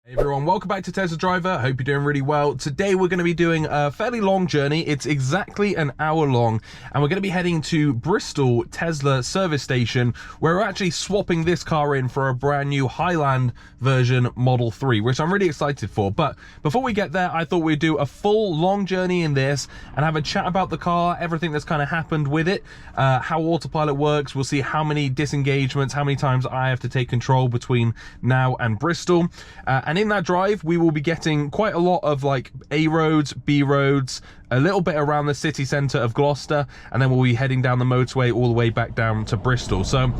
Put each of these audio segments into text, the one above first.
Hey everyone, welcome back to Tesla Driver. Hope you're doing really well. Today we're going to be doing a fairly long journey. It's exactly an hour long, and we're going to be heading to Bristol Tesla service station, where we're actually swapping this car in for a brand new Highland version Model 3, which I'm really excited for. But before we get there, I thought we'd do a full long journey in this and have a chat about the car, everything that's kind of happened with it, how Autopilot works. We'll see how many disengagements, how many times I have to take control between now and Bristol. And in that drive, we will be getting quite a lot of like A roads, B roads, a little bit around the city centre of Gloucester, and then we'll be heading down the motorway all the way back down to Bristol. So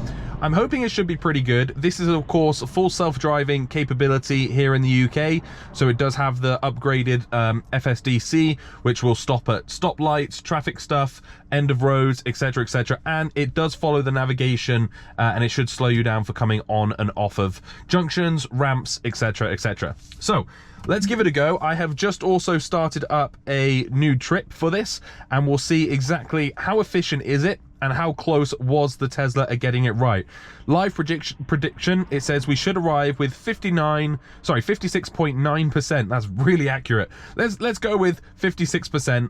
I'm hoping it should be pretty good. This is, of course, a full self-driving capability here in the UK, so it does have the upgraded FSD-C, which will stop at stoplights, traffic stuff, end of roads, etc, etc, and it does follow the navigation, and it should slow you down for coming on and off of junctions, ramps, etc, etc. So let's give it a go. I have just also started up a new trip for this, and we'll see exactly how efficient is it and how close was the Tesla at getting it right. Live prediction, it says we should arrive with 56.9%. That's really accurate. Let's go with 56%.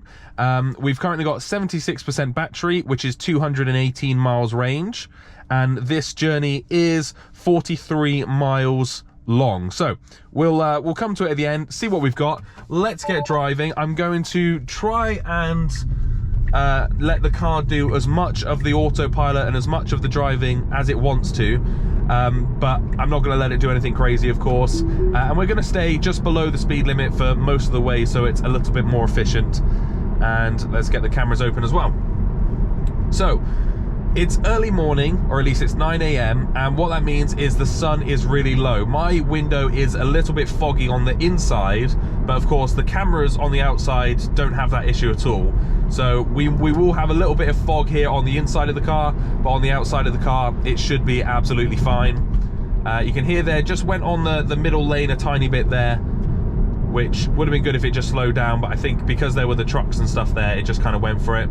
We've currently got 76% battery, which is 218 miles range, and this journey is 43 miles long. So we'll come to it at the end, see what we've got. Let's get driving. I'm going to try and let the car do as much of the autopilot and as much of the driving as it wants to, but I'm not going to let it do anything crazy, of course, and we're going to stay just below the speed limit for most of the way, so it's a little bit more efficient. And let's get the cameras open as well. So it's early morning, or at least it's 9 AM, and what that means is the sun is really low. My window is a little bit foggy on the inside, but of course the cameras on the outside don't have that issue at all. So we will have a little bit of fog here on the inside of the car, but on the outside of the car it should be absolutely fine. You can hear there, just went on the middle lane a tiny bit there, which would have been good if it just slowed down, but I think because there were the trucks and stuff there, it just kind of went for it.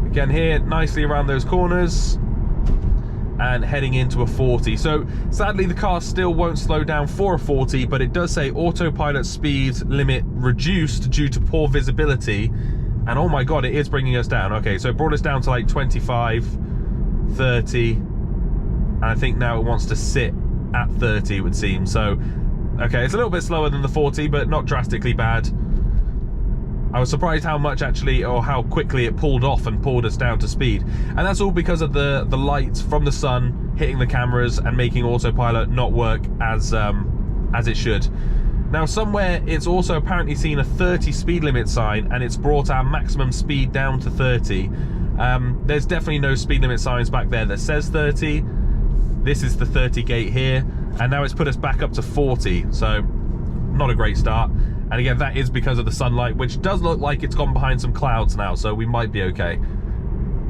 Again here, nicely around those corners and heading into a 40. So sadly the car still won't slow down for a 40, but it does say autopilot speed limit reduced due to poor visibility. And oh my god, it is bringing us down. Okay, so it brought us down to like 25, 30, and I think now it wants to sit at 30, it would seem. So okay, it's a little bit slower than the 40, but not drastically bad. I was surprised how much actually, or how quickly it pulled off and pulled us down to speed. And that's all because of the lights from the sun hitting the cameras and making autopilot not work as it should. Now somewhere it's also apparently seen a 30 speed limit sign, and it's brought our maximum speed down to 30. There's definitely no speed limit signs back there that says 30. This is the 30 gate here, and now it's put us back up to 40, so not a great start. And again, that is because of the sunlight, which does look like it's gone behind some clouds now, so we might be okay.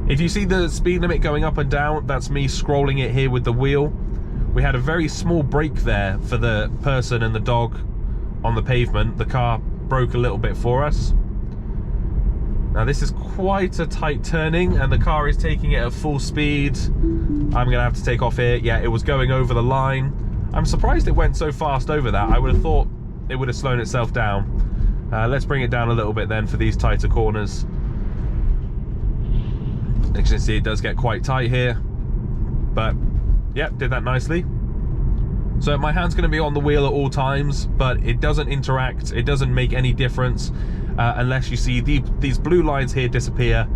If you see the speed limit going up and down, that's me scrolling it here with the wheel. We had a very small break there for the person and the dog on the pavement. The car broke a little bit for us. Now this is quite a tight turning, and the car is taking it at full speed. I'm gonna have to take off here. Yeah, it was going over the line. I'm surprised it went so fast over that. I would have thought it would have slowed itself down. Let's bring it down a little bit then for these tighter corners. As you can see, it does get quite tight here, but yeah, did that nicely. So my hand's going to be on the wheel at all times, but it doesn't interact, it doesn't make any difference unless you see these blue lines here disappear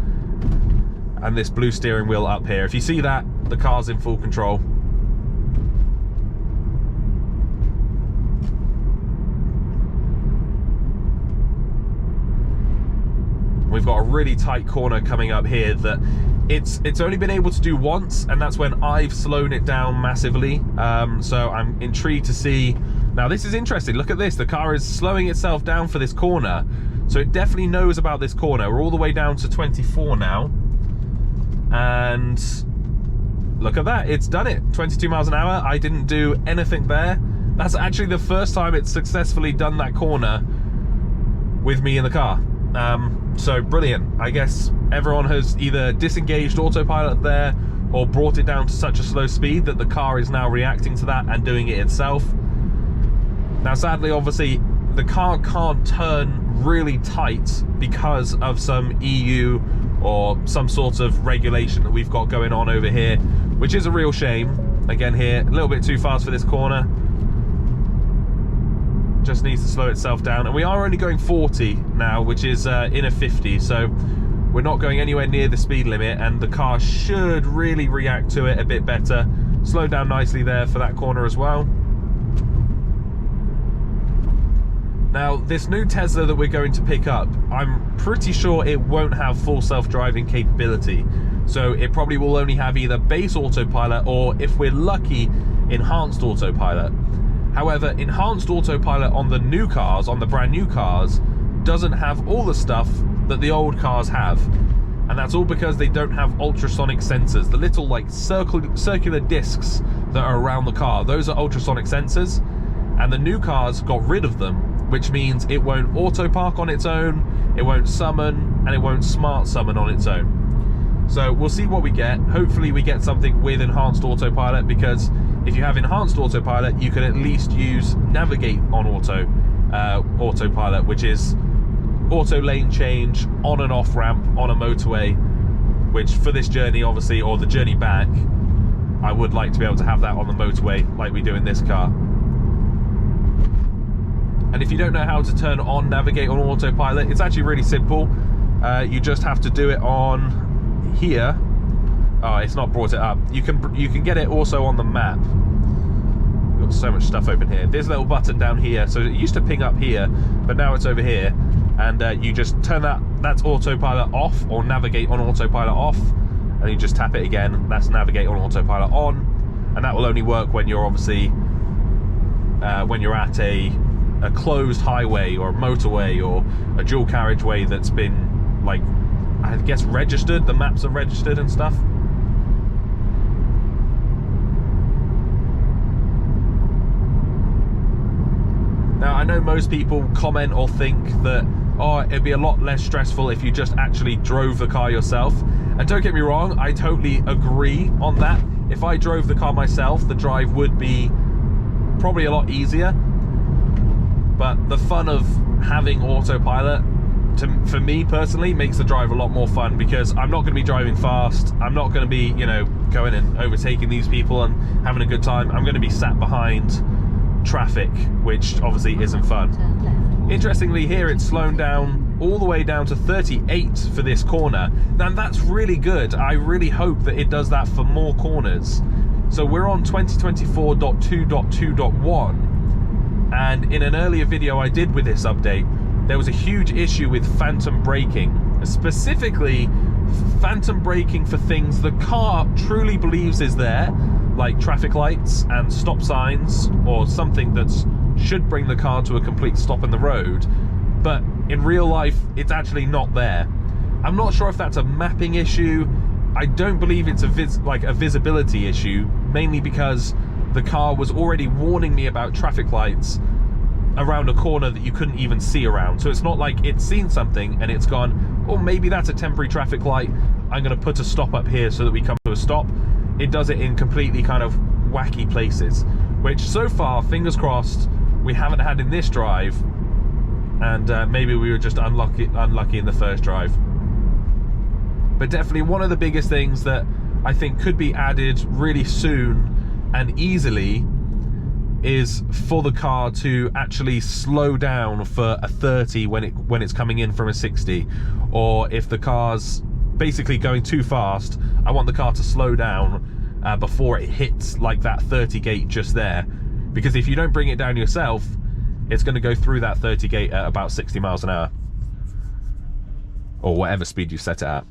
and this blue steering wheel up here. If you see that, the car's in full control. We've got a really tight corner coming up here that it's only been able to do once, and that's when I've slowed it down massively. So I'm intrigued to see. Now this is interesting, look at this, the car is slowing itself down for this corner, so it definitely knows about this corner. We're all the way down to 24 now, and look at that, it's done it. 22 miles an hour, I didn't do anything there. That's actually the first time it's successfully done that corner with me in the car. So brilliant. I guess everyone has either disengaged autopilot there or brought it down to such a slow speed that the car is now reacting to that and doing it itself. Now sadly, obviously, the car can't turn really tight because of some EU or some sort of regulation that we've got going on over here, which is a real shame. Again here, a little bit too fast for this corner. Just needs to slow itself down. And we are only going 40 now, which is in a 50, so we're not going anywhere near the speed limit, and the car should really react to it a bit better. Slow down nicely there for that corner as well. Now, this new Tesla that we're going to pick up, I'm pretty sure it won't have full self-driving capability. So it probably will only have either base autopilot or, if we're lucky, enhanced autopilot. However, enhanced autopilot on the new cars, on the brand new cars, doesn't have all the stuff that the old cars have. And that's all because they don't have ultrasonic sensors. The little like circular discs that are around the car, those are ultrasonic sensors. And the new cars got rid of them, which means it won't auto park on its own, it won't summon, and it won't smart summon on its own. So we'll see what we get. Hopefully we get something with enhanced autopilot, because if you have enhanced autopilot, you can at least use navigate on autopilot, which is auto lane change on and off ramp on a motorway, which for this journey, obviously, or the journey back, I would like to be able to have that on the motorway like we do in this car. And if you don't know how to turn on navigate on autopilot, it's actually really simple. You just have to do it on here. Oh, it's not brought it up. You can get it also on the map. We've got so much stuff open here. There's a little button down here. So it used to ping up here, but now it's over here. And you just turn that's autopilot off, or navigate on autopilot off. And you just tap it again. That's navigate on autopilot on. And that will only work when you're obviously when you're at a closed highway or a motorway or a dual carriageway that's been, like, I guess registered. The maps are registered and stuff. Now, I know most people comment or think that, oh, it'd be a lot less stressful if you just actually drove the car yourself. And don't get me wrong, I totally agree on that. If I drove the car myself, the drive would be probably a lot easier. But the fun of having autopilot, for me personally, makes the drive a lot more fun, because I'm not going to be driving fast. I'm not going to be, you know, going and overtaking these people and having a good time. I'm going to be sat behind traffic, which obviously isn't fun. Interestingly, here it's slowed down all the way down to 38 for this corner. Now that's really good. I really hope that it does that for more corners. So we're on 2024.2.2.1. And in an earlier video I did with this update, there was a huge issue with phantom braking. Specifically, phantom braking for things the car truly believes is there, like traffic lights and stop signs, or something that should bring the car to a complete stop in the road. But in real life, it's actually not there. I'm not sure if that's a mapping issue. I don't believe it's a visibility issue, mainly because the car was already warning me about traffic lights around a corner that you couldn't even see around. So it's not like it's seen something and it's gone, oh, maybe that's a temporary traffic light, I'm going to put a stop up here so that we come to a stop. It does it in completely kind of wacky places, which so far, fingers crossed, we haven't had in this drive. And maybe we were just unlucky in the first drive. But definitely one of the biggest things that I think could be added really soon and easily is for the car to actually slow down for a 30 when it's coming in from a 60, or if the car's basically going too fast, I want the car to slow down before it hits like that 30 gate just there, because if you don't bring it down yourself, it's going to go through that 30 gate at about 60 miles an hour, or whatever speed you set it at.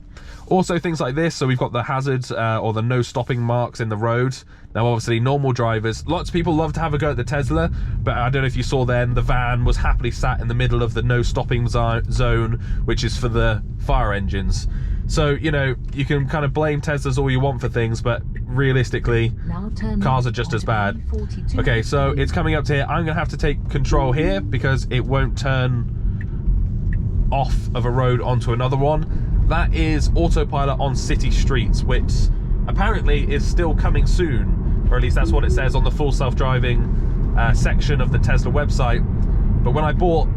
Also things like this, so we've got the hazards or the no stopping marks in the road. Now obviously normal drivers, lots of people love to have a go at the Tesla, but I don't know if you saw then, the van was happily sat in the middle of the no stopping zone, which is for the fire engines. So, you know, you can kind of blame Teslas all you want for things, but realistically, cars are just as bad. Okay, so it's coming up to here. I'm gonna have to take control here because it won't turn off of a road onto another one. That is autopilot on city streets, which apparently is still coming soon, or at least that's what it says on the full self-driving section of the Tesla website. But when I bought,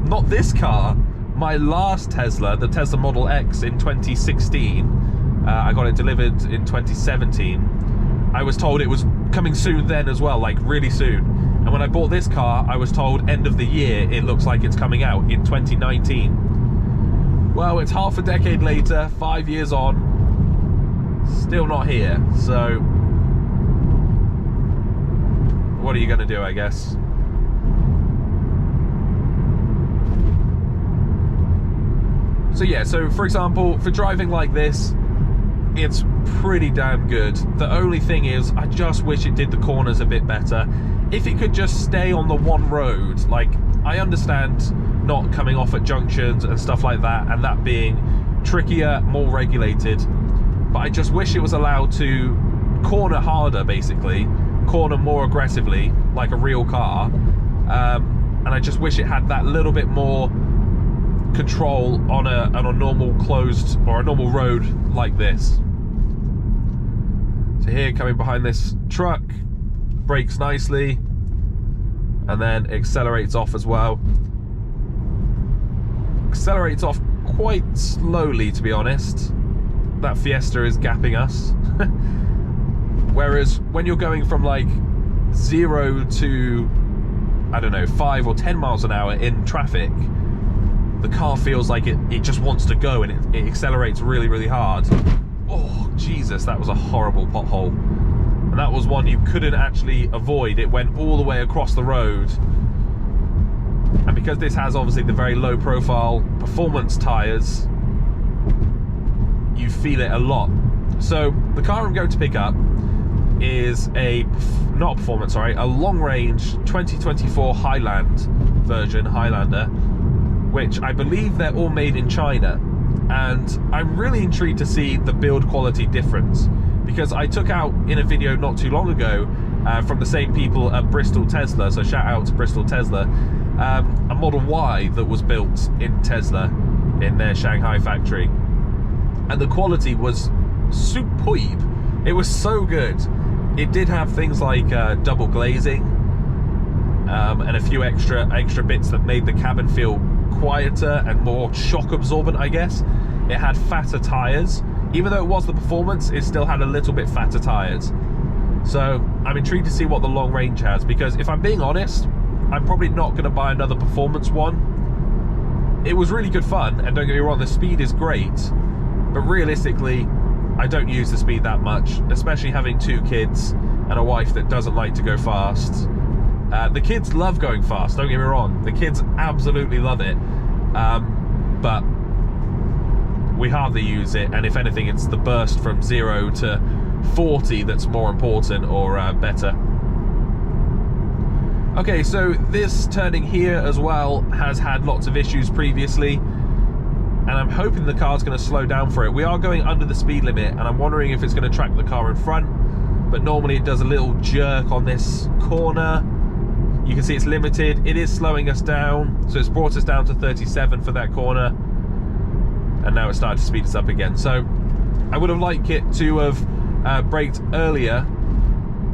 not this car, my last Tesla, the Tesla Model X in 2016, I got it delivered in 2017, I was told it was coming soon then as well, like really soon. And when I bought this car, I was told end of the year, it looks like it's coming out in 2019. Well, it's half a decade later, 5 years on, still not here. So, what are you gonna do, I guess? So yeah, so for example, for driving like this, it's pretty damn good. The only thing is, I just wish it did the corners a bit better. If it could just stay on the one road, like, I understand not coming off at junctions and stuff like that, and that being trickier, more regulated, but I just wish it was allowed to corner harder, basically, corner more aggressively, like a real car, and I just wish it had that little bit more control on a normal closed or a normal road like this. So here, coming behind this truck, brakes nicely, and then accelerates off as well. Accelerates off quite slowly, to be honest. That Fiesta is gapping us. Whereas when you're going from like 0 to, I don't know, 5 or 10 miles an hour in traffic, the car feels like it just wants to go, and it accelerates really, really hard. Oh, Jesus, that was a horrible pothole. And that was one you couldn't actually avoid. It went all the way across the road. And because this has obviously the very low profile performance tyres, you feel it a lot. So the car I'm going to pick up is a long range 2024 Highland version, Highlander, which I believe they're all made in China. And I'm really intrigued to see the build quality difference, because I took out in a video not too long ago from the same people at Bristol Tesla, so shout out to Bristol Tesla, a Model Y that was built in Tesla in their Shanghai factory, and the quality was superb. It was so good. It did have things like double glazing and a few extra bits that made the cabin feel quieter and more shock absorbent, I guess. It had fatter tyres. Even though it was the performance, it still had a little bit fatter tyres. So I'm intrigued to see what the long range has, because if I'm being honest, I'm probably not going to buy another performance one. It was really good fun, and don't get me wrong, the speed is great, but realistically, I don't use the speed that much, especially having 2 kids and a wife that doesn't like to go fast. The kids love going fast, don't get me wrong. The kids absolutely love it, but we hardly use it, and if anything, it's the burst from 0 to 40 that's more important or better. Okay, so this turning here as well has had lots of issues previously, and I'm hoping the car's going to slow down for it. We are going under the speed limit, and I'm wondering if it's going to track the car in front, but normally it does a little jerk on this corner. You can see it's limited. It is slowing us down, so it's brought us down to 37 for that corner, and now it's started to speed us up again. So I would have liked it to have braked earlier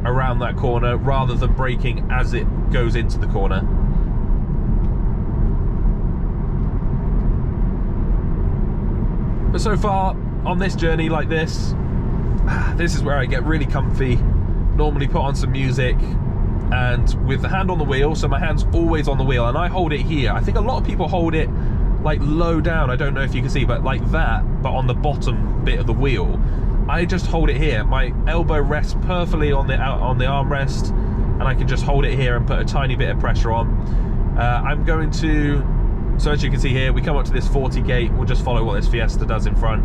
around that corner rather than braking as it goes into the corner. But so far on this journey like this is where I get really comfy, normally put on some music, and with the hand on the wheel, so my hand's always on the wheel, and I hold it here. I think a lot of people hold it like low down, I don't know if you can see, but like that, but on the bottom bit of the wheel. I just hold it here. My elbow rests perfectly on the armrest, and I can just hold it here and put a tiny bit of pressure on. I'm going to, so as you can see here, we come up to this 40 gate. We'll just follow what this Fiesta does in front,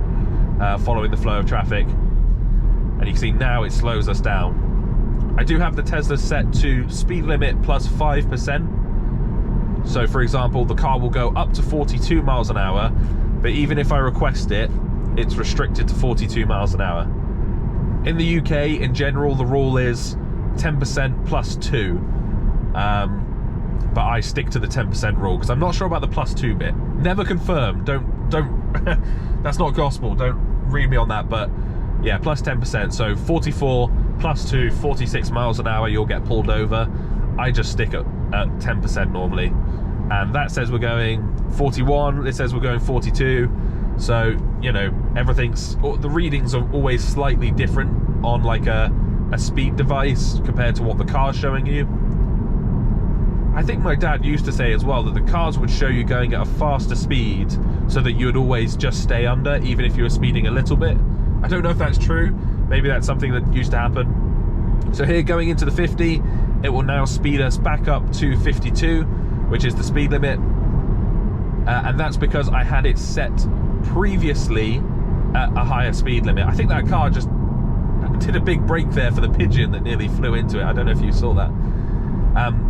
following the flow of traffic. And you can see now it slows us down. I do have the Tesla set to speed limit plus 5%. So for example, the car will go up to 42 miles an hour, but even if I request it, it's restricted to 42 miles an hour. In the UK, in general, the rule is 10% plus 2. But I stick to the 10% rule because I'm not sure about the plus 2 bit. Never confirmed. Don't. That's not gospel. Don't read me on that. But yeah, plus 10%. So 44 plus 2, 46 miles an hour. You'll get pulled over. I just stick at 10% normally, and that says we're going 41, it says we're going 42, so you know, the readings are always slightly different on like a speed device compared to what the car's showing you. I think my dad used to say as well that the cars would show you going at a faster speed so that you would always just stay under, even if you were speeding a little bit. I don't know if that's true. Maybe that's something that used to happen. So here, going into the 50, it will now speed us back up to 52, which is the speed limit. And that's because I had it set previously at a higher speed limit. I think that car just did a big brake there for the pigeon that nearly flew into it. I don't know if you saw that.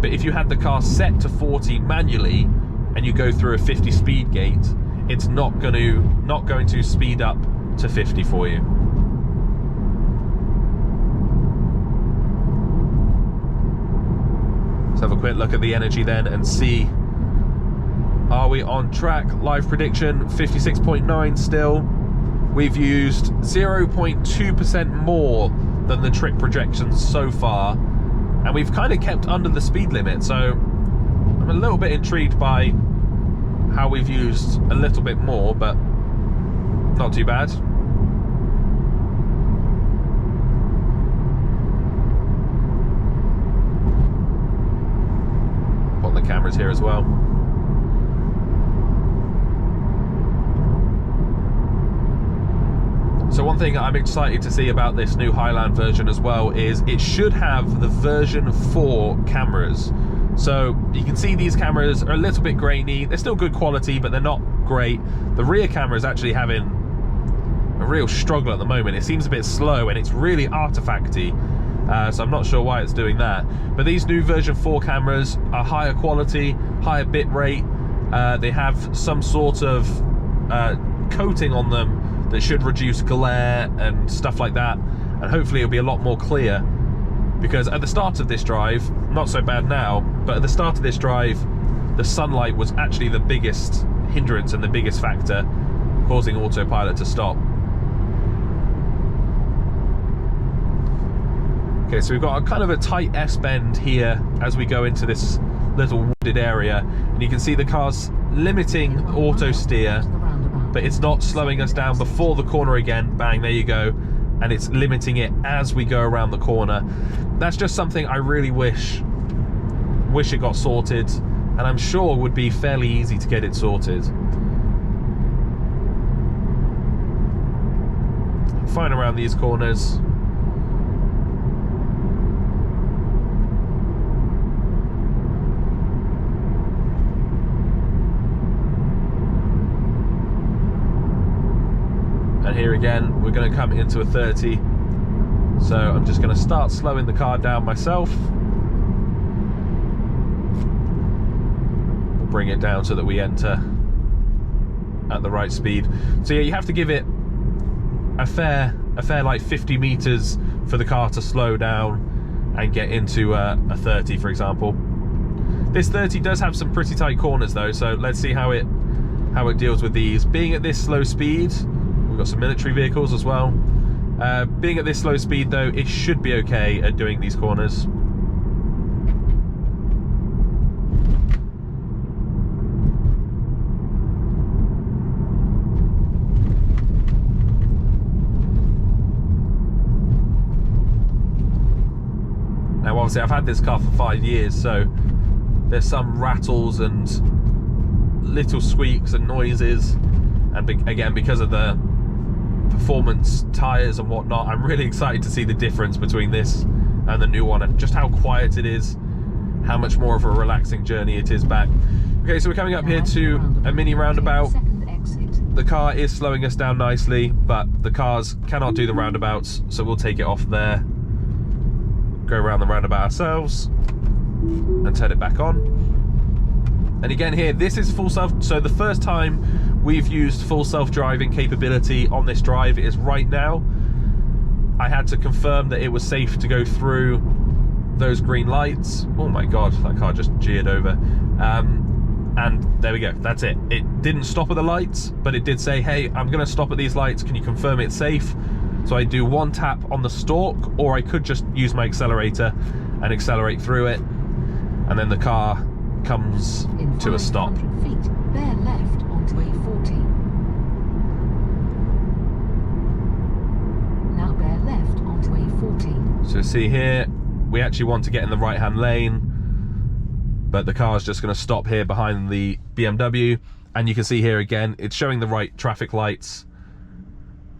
But if you had the car set to 40 manually and you go through a 50 speed gate, it's not going to speed up to 50 for you. Let's have a quick look at the energy then and see, are we on track? Live prediction 56.9 still. We've used 0.2% more than the trip projections so far, and we've kind of kept under the speed limit, so I'm a little bit intrigued by how we've used a little bit more, but not too bad. Put on the cameras here as well. So one thing I'm excited to see about this new Highland version as well is it should have the version 4 cameras. So you can see these cameras are a little bit grainy. They're still good quality, but they're not great. The rear camera is actually having a real struggle at the moment. It seems a bit slow and it's really artifacty. So I'm not sure why it's doing that. But these new version 4 cameras are higher quality, higher bit rate. They have some sort of coating on them that should reduce glare and stuff like that, and hopefully it'll be a lot more clear, because at the start of this drive, not so bad now, but at the start of this drive the sunlight was actually the biggest hindrance and the biggest factor causing autopilot to stop. Okay, so we've got a kind of a tight S-bend here as we go into this little wooded area, and you can see the car's limiting auto steer, but it's not slowing us down before the corner again. Bang, there you go. And it's limiting it as we go around the corner. That's just something I really wish it got sorted, and I'm sure would be fairly easy to get it sorted. Fine around these corners. And here again, we're going to come into a 30. So I'm just going to start slowing the car down myself. We'll bring it down so that we enter at the right speed. So yeah, you have to give it a fair like 50 meters for the car to slow down and get into a 30, for example. This 30 does have some pretty tight corners though, so let's see how it deals with these. Being at this slow speed, we've got some military vehicles as well. Being at this slow speed though, it should be okay at doing these corners. Now obviously I've had this car for 5 years, so there's some rattles and little squeaks and noises, and again, because of the performance tyres and whatnot, I'm really excited to see the difference between this and the new one, and just how quiet it is, how much more of a relaxing journey it is back. Okay, so we're coming up here to a mini roundabout. The car is slowing us down nicely, but the cars cannot do the roundabouts, so we'll take it off there, go around the roundabout ourselves and turn it back on. And again here, this is full self, so the first time we've used full self-driving capability on this drive is right now. I had to confirm that it was safe to go through those green lights. Oh my god, that car just jeered over. And there we go, that's it. It didn't stop at the lights, but it did say, hey, I'm gonna stop at these lights, can you confirm it's safe? So I do one tap on the stalk, or I could just use my accelerator and accelerate through it. and then the car comes to a stop. Feet, bear left onto A40. Now bear left onto A40. So see here, we actually want to get in the right-hand lane, but the car is just going to stop here behind the BMW, and you can see here again, it's showing the right traffic lights,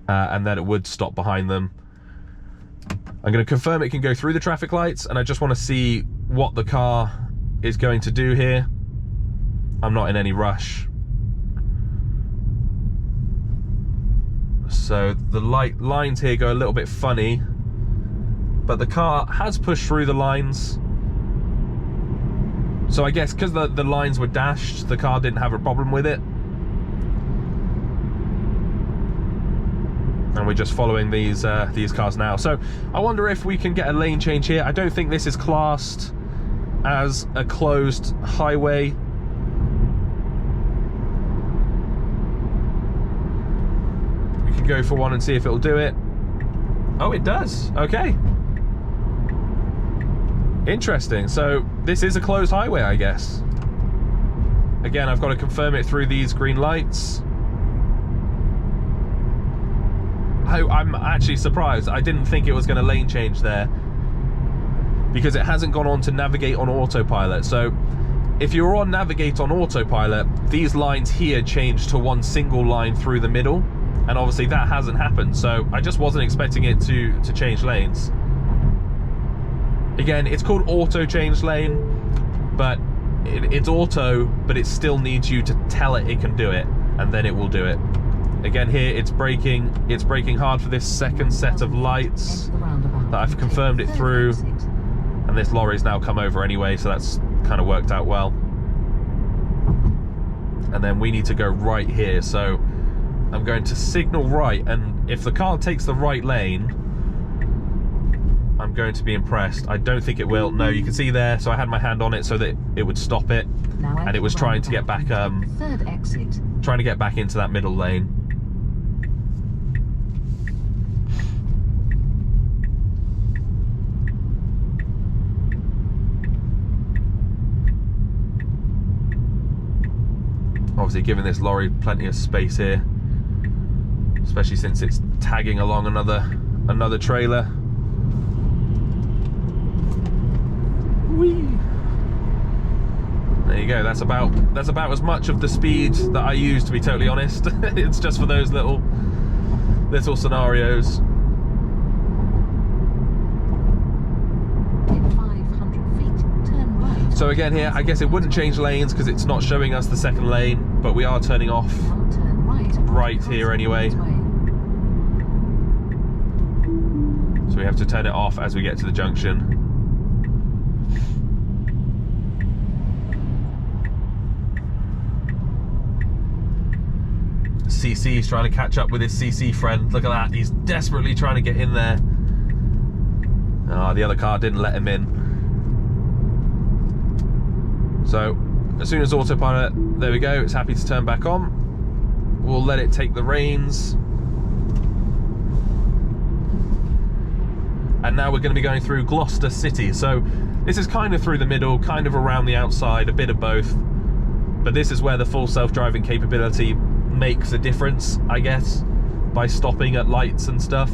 and then it would stop behind them. I'm going to confirm it can go through the traffic lights, and I just want to see what the car is going to do here. I'm not in any rush. So the lines here go a little bit funny, but the car has pushed through the lines. So I guess because the lines were dashed, the car didn't have a problem with it. And we're just following these cars now. So I wonder if we can get a lane change here. I don't think this is classed as a closed highway. We can go for one and see if it'll do it. Oh, it does. Okay. Interesting. So this is a closed highway, I guess. Again, I've got to confirm it through these green lights. I'm actually surprised. I didn't think it was going to lane change there, because it hasn't gone on to navigate on autopilot. So if you're on navigate on autopilot, these lines here change to one single line through the middle, and obviously that hasn't happened. So I just wasn't expecting it to change lanes. Again, it's called auto change lane, but it's auto, but it still needs you to tell it can do it, and then it will do it. Again, here it's braking hard for this second set of lights that I've confirmed it through, and this lorry's now come over anyway, so that's kind of worked out well. And then we need to go right here, so I'm going to signal right, and if the car takes the right lane, I'm going to be impressed. I don't think it will. No, you can see there, so I had my hand on it so that it would stop it, and it was trying to get back trying to get back into that middle lane. Obviously giving this lorry plenty of space here, especially since it's tagging along another trailer. Whee! There you go. That's about as much of the speed that I use, to be totally honest. It's just for those little scenarios. So again here, I guess it wouldn't change lanes because it's not showing us the second lane, but we are turning off right here anyway. So we have to turn it off as we get to the junction. CC's trying to catch up with his CC friend. Look at that, he's desperately trying to get in there. The other car didn't let him in. So as soon as autopilot, there we go, it's happy to turn back on. We'll let it take the reins. And now we're going to be going through Gloucester City. So this is kind of through the middle, kind of around the outside, a bit of both. But this is where the full self-driving capability makes a difference, I guess, by stopping at lights and stuff.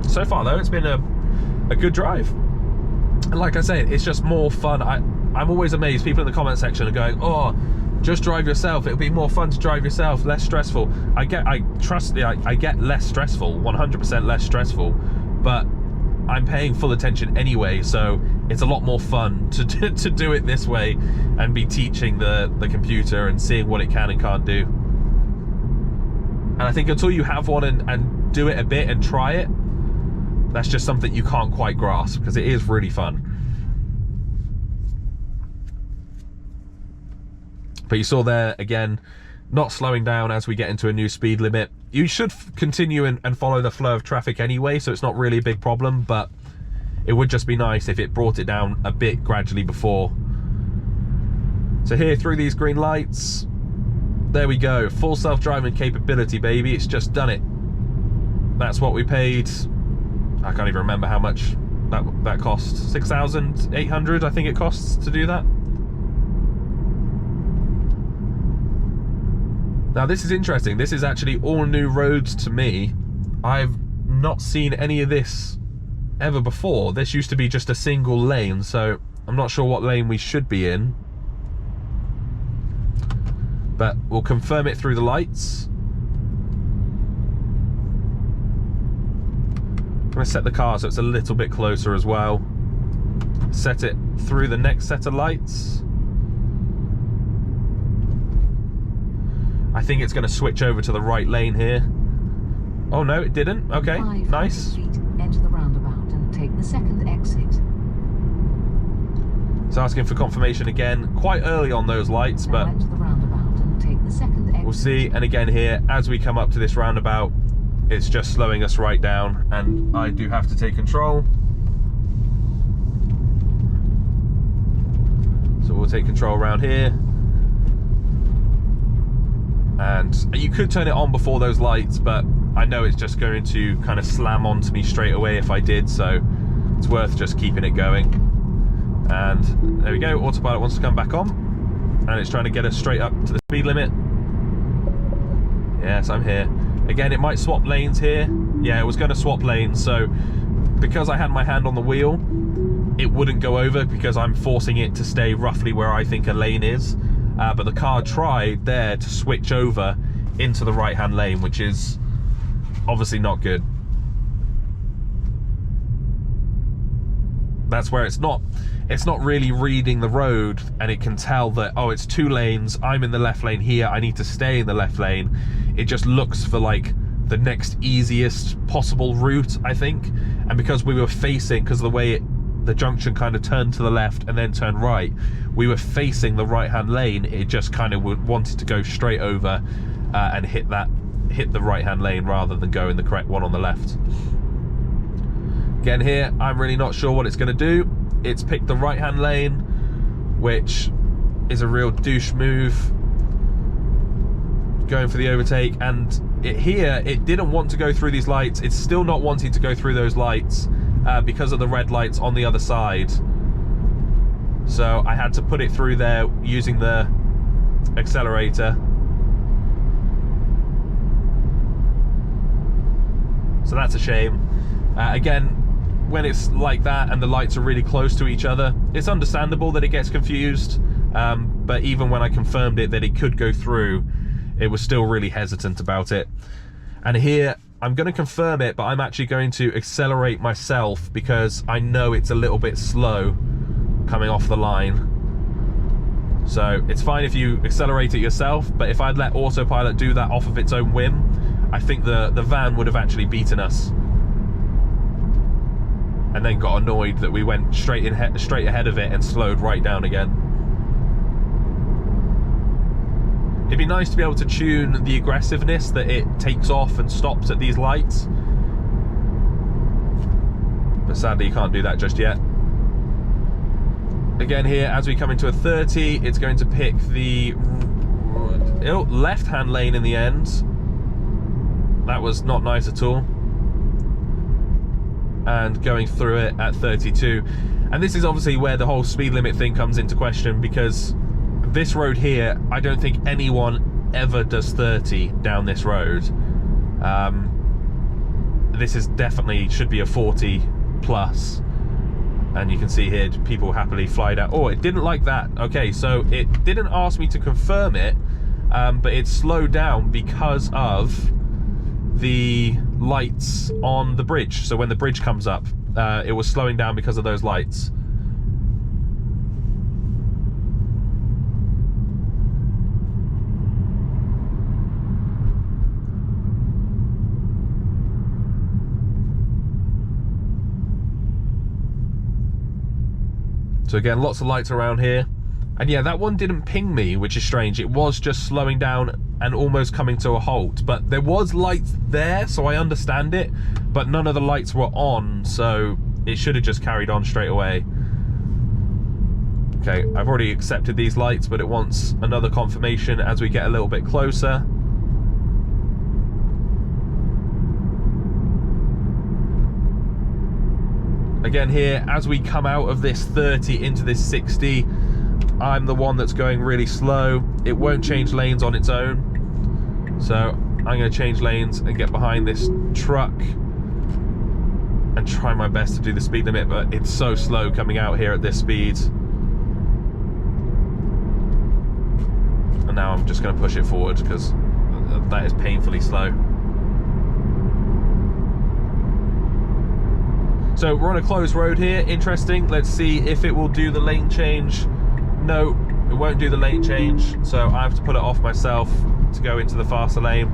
So far though, it's been a good drive, and like I say, it's just more fun. I'm always amazed. People in the comment section are going, "Oh, just drive yourself. It'll be more fun to drive yourself, less stressful." I get less stressful, 100% less stressful, but I'm paying full attention anyway, so it's a lot more fun to do it this way and be teaching the computer and seeing what it can and can't do. And I think until you have one and do it a bit and try it, that's just something you can't quite grasp, because it is really fun. But you saw there, again, not slowing down as we get into a new speed limit. You should continue and follow the flow of traffic anyway, so it's not really a big problem, but it would just be nice if it brought it down a bit gradually before. So here, through these green lights, there we go. Full self-driving capability, baby. It's just done it. That's what we paid I can't even remember how much that cost. 6,800 I think it costs to do that. Now this is interesting. This is actually all new roads to me. I've not seen any of this ever before. This used to be just a single lane, so I'm not sure what lane we should be in. But we'll confirm it through the lights. I'm going to set the car so it's a little bit closer as well. Set it through the next set of lights. I think it's going to switch over to the right lane here. Oh no, it didn't. Okay, 500 nice. feet, enter the roundabout and take the second exit. It's asking for confirmation again, quite early on those lights, Now but enter the roundabout and take the second exit. we'll see. And again here, as we come up to this roundabout, it's just slowing us right down, and I do have to take control. So we'll take control around here. And you could turn it on before those lights, but I know it's just going to kind of slam onto me straight away if I did, so it's worth just keeping it going. And there we go, autopilot wants to come back on, and it's trying to get us straight up to the speed limit. Yes, I'm here. Again, it might swap lanes here. Yeah, it was going to swap lanes, so because I had my hand on the wheel, it wouldn't go over because I'm forcing it to stay roughly where I think a lane is. But the car tried there to switch over into the right-hand lane, which is obviously not good. That's where it's not really reading the road, and it can tell that, oh, it's 2 lanes, I'm in the left lane here, I need to stay in the left lane. It just looks for like the next easiest possible route, I think. And because we were facing, because of the way the junction kind of turned to the left and then turned right, we were facing the right-hand lane, it just kind of wanted to go straight over and hit the right-hand lane rather than go in the correct one on the left. Again here, I'm really not sure what it's going to do. It's picked the right-hand lane, which is a real douche move. Going for the overtake, and it didn't want to go through these lights. It's still not wanting to go through those lights because of the red lights on the other side. So I had to put it through there using the accelerator. So that's a shame. Again, when it's like that and the lights are really close to each other, it's understandable that it gets confused. But even when I confirmed it that it could go through, it was still really hesitant about it. And here, I'm going to confirm it, but I'm actually going to accelerate myself because I know it's a little bit slow coming off the line. So it's fine if you accelerate it yourself, but if I'd let Autopilot do that off of its own whim, I think the van would have actually beaten us. And then got annoyed that we went straight ahead of it and slowed right down again. It'd be nice to be able to tune the aggressiveness that it takes off and stops at these lights. But sadly you can't do that just yet. Again here, as we come into a 30, it's going to pick the left-hand lane in the end. That was not nice at all. And going through it at 32. And this is obviously where the whole speed limit thing comes into question, because this road here, I don't think anyone ever does 30 down this road. This is definitely should be a 40 plus. And you can see here, people happily fly down. Oh, it didn't like that. Okay, so it didn't ask me to confirm it, but it slowed down because of the lights on the bridge. So when the bridge comes up, it was slowing down because of those lights. So again, lots of lights around here. And yeah, that one didn't ping me, which is strange. It was just slowing down and almost coming to a halt. But there was lights there, so I understand it. But none of the lights were on, so it should have just carried on straight away. Okay, I've already accepted these lights, but it wants another confirmation as we get a little bit closer. Again here, as we come out of this 30 into this 60, I'm the one that's going really slow. It won't change lanes on its own. So I'm going to change lanes and get behind this truck and try my best to do the speed limit, but it's so slow coming out here at this speed. And now I'm just going to push it forward because that is painfully slow. So we're on a closed road here. Interesting. Let's see if it will do the lane change. No, it won't do the lane change. So I have to pull it off myself to go into the faster lane.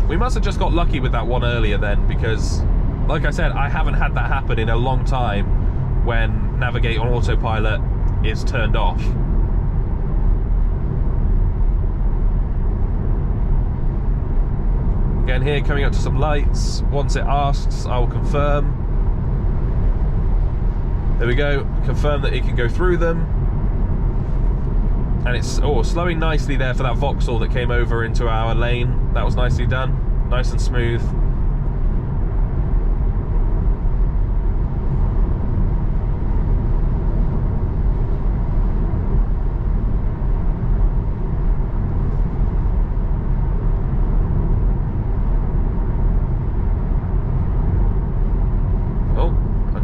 We must have just got lucky with that one earlier then, because like I said, I haven't had that happen in a long time when Navigate on Autopilot is turned off. Again here, coming up to some lights. Once it asks, I will confirm. There we go, confirm that it can go through them. And it's slowing nicely there for that Vauxhall that came over into our lane. That was nicely done, nice and smooth.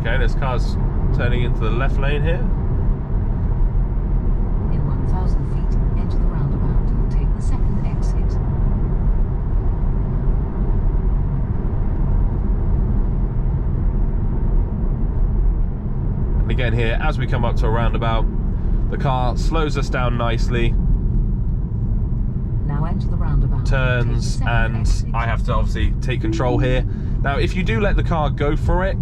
Okay, this car's turning into the left lane here. In 1,000 feet, enter the roundabout and take the second exit. And again here, as we come up to a roundabout, the car slows us down nicely. Now enter the roundabout. Turns, and I have to obviously take control here. Now, if you do let the car go for it,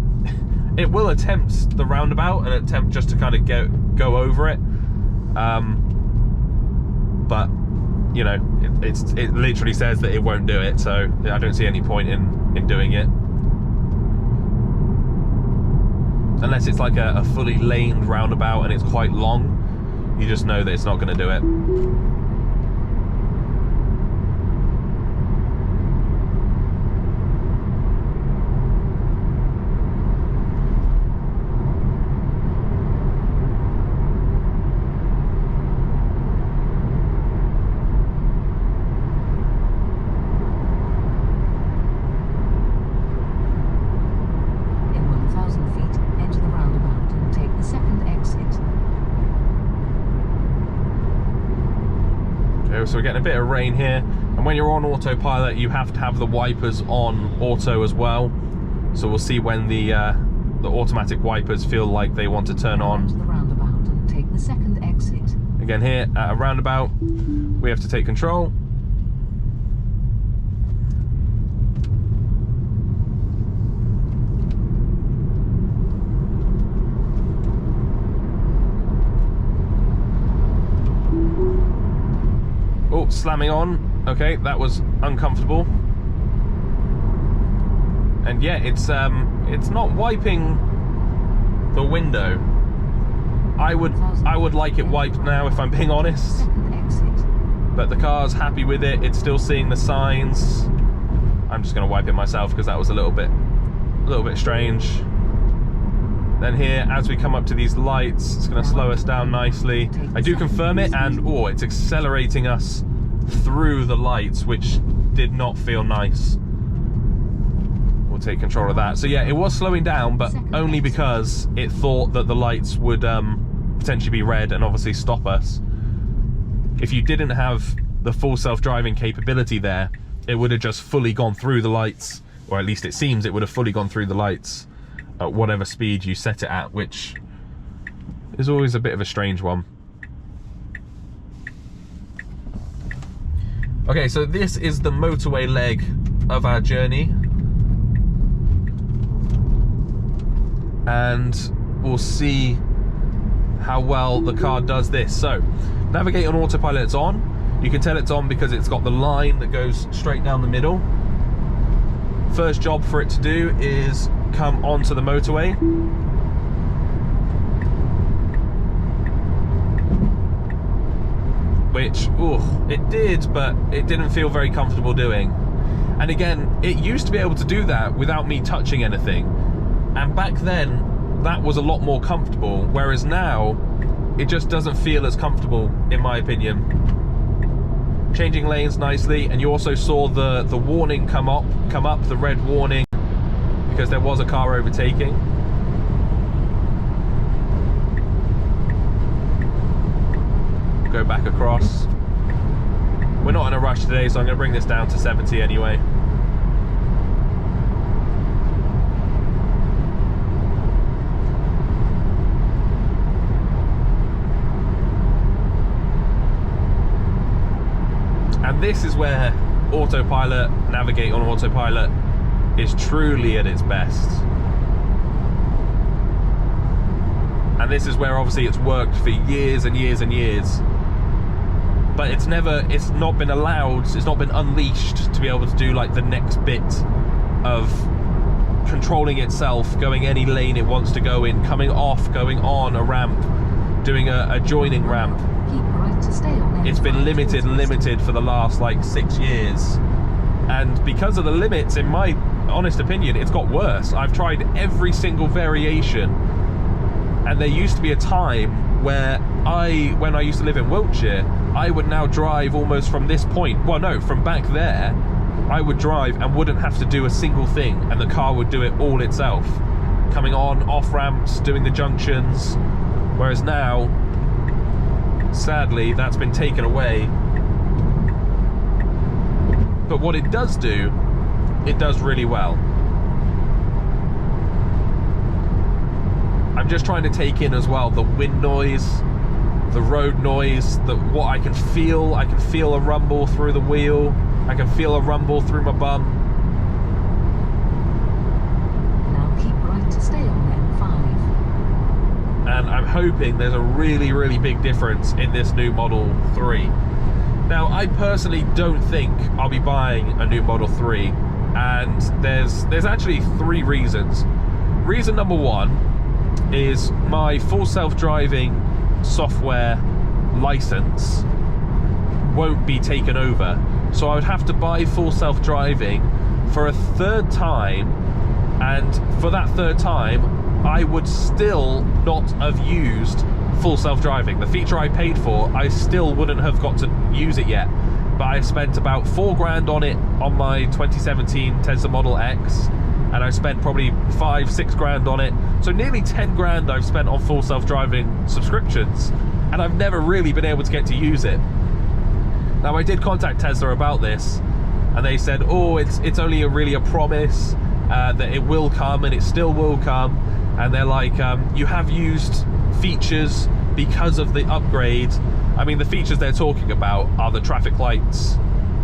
it will attempt the roundabout and attempt just to kind of go over it, but you know, it literally says that it won't do it, so I don't see any point in doing it unless it's like a fully laned roundabout and it's quite long. You just know that it's not going to do it. So we're getting a bit of rain here, and when you're on autopilot you have to have the wipers on auto as well, so we'll see when the automatic wipers feel like they want to turn on. To the roundabout and take the second exit. Again here at a roundabout we have to take control. Oh, slamming on. Okay, that was uncomfortable. And yeah, it's not wiping the window. I would like it wiped now, if I'm being honest. But the car's happy with it. It's still seeing the signs. I'm just going to wipe it myself because that was a little bit strange. Then here, as we come up to these lights, it's going to slow us down nicely. I do confirm it, and it's accelerating us through the lights, which did not feel nice. We'll take control of that. So yeah, it was slowing down, but only because it thought that the lights would potentially be red and obviously stop us. If you didn't have the full self-driving capability there, it would have just fully gone through the lights, or at least it seems it would have fully gone through the lights at whatever speed you set it at, which is always a bit of a strange one. Okay, so this is the motorway leg of our journey, and we'll see how well the car does this. So Navigate on Autopilot, it's on. You can tell it's on because it's got the line that goes straight down the middle. First job for it to do is come onto the motorway. Which, it did, but it didn't feel very comfortable doing. And again, it used to be able to do that without me touching anything. And back then, that was a lot more comfortable, whereas now, it just doesn't feel as comfortable, in my opinion. Changing lanes nicely, and you also saw the warning come up, the red warning, because there was a car overtaking. Go back across. We're not in a rush today, so I'm going to bring this down to 70 anyway. And this is where Autopilot, navigate on Autopilot, is truly at its best. And this is where obviously it's worked for years and years and years. But it's not been allowed, it's not been unleashed to be able to do like the next bit of controlling itself, going any lane it wants to go in, coming off, going on a ramp, doing a joining ramp. Keep right to stay on. It's been limited for the last like 6 years. And because of the limits, in my honest opinion, it's got worse. I've tried every single variation. And there used to be a time where when I used to live in Wiltshire, I would now drive almost from this point, well no, from back there, I would drive and wouldn't have to do a single thing, and the car would do it all itself. Coming on, off ramps, doing the junctions, whereas now, sadly, that's been taken away. But what it does do, it does really well. I'm just trying to take in as well the wind noise, the road noise, what I can feel. I can feel a rumble through the wheel. I can feel a rumble through my bum. Now keep right to stay on M5. And I'm hoping there's a really, really big difference in this new Model 3. Now, I personally don't think I'll be buying a new Model 3, and there's actually 3 reasons. Reason number 1 is my full self-driving software license won't be taken over, so I would have to buy full self-driving for a 3rd time, and for that 3rd time I would still not have used full self-driving. The feature I paid for, I still wouldn't have got to use it yet, but I spent about 4 grand on it on my 2017 Tesla Model X, and I spent probably 5-6 grand on it, so nearly 10 grand I've spent on full self-driving subscriptions, and I've never really been able to get to use it. Now, I did contact Tesla about this, and they said, oh, it's only really a promise, that it will come, and it still will come, and they're like, you have used features because of the upgrade. I mean, the features they're talking about are the traffic lights,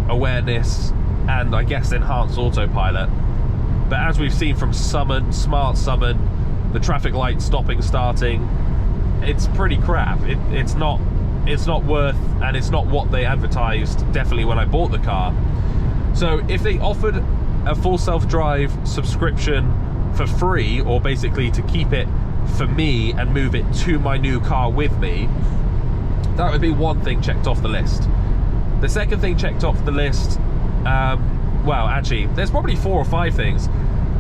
awareness, and I guess enhanced autopilot. But as we've seen from Summon, Smart Summon, the traffic light stopping, starting, it's pretty crap. It's not worth, and it's not what they advertised, definitely when I bought the car. So if they offered a full self-drive subscription for free, or basically to keep it for me and move it to my new car with me, that would be one thing checked off the list. The second thing checked off the list, well, actually, there's probably 4 or 5 things.